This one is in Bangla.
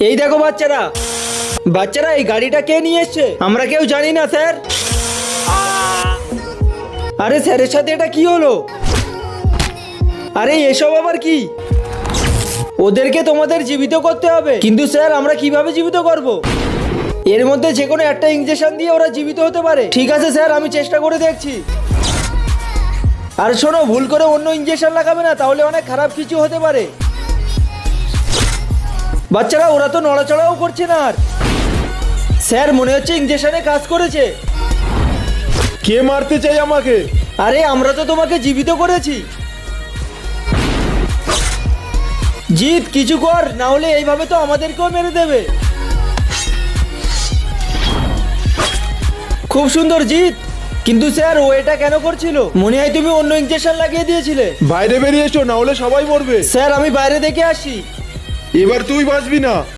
এই দেখো বাচ্চারা, বাচ্চারা এই গাড়িটা কে নিয়ে এসছে? আমরা কেউ জানি না স্যার। আরে স্যারের সাথে এটা কি হলো? আরে এসব আবার কি? ওদেরকে তোমাদের জীবিত করতে হবে। কিন্তু স্যার আমরা কিভাবে জীবিত করব? এর মধ্যে যে কোনো একটা ইনজেকশন দিয়ে ওরা জীবিত হতে পারে। ঠিক আছে স্যার, আমি চেষ্টা করে দেখছি। আর শোনো, ভুল করে অন্য ইনজেকশন লাগাবে না, তাহলে অনেক খারাপ কিছু হতে পারে। বাচ্চারা ওরা তো নড়াচড়াও করছে না। আর স্যার মনে হচ্ছে ইনজেকশনে কাজ করেছে। কে মারতে চাই আমাকে? আরে আমরা তো তোমাকে জীবিত করেছি। জিৎ কিছু কর, না হলে এইভাবে তো আমাদেরকেও মেরে দেবে। খুব সুন্দর জিৎ। কিন্তু স্যার ও এটা কেন করছিল? মনে হয় তুমি অন্য ইনজেকশন লাগিয়ে দিয়েছিলে। বাইরে বেরিয়ে এসো, না হলে সবাই মরবে। স্যার আমি বাইরে দেখে আসি। এবার তুই বাঁচবি না।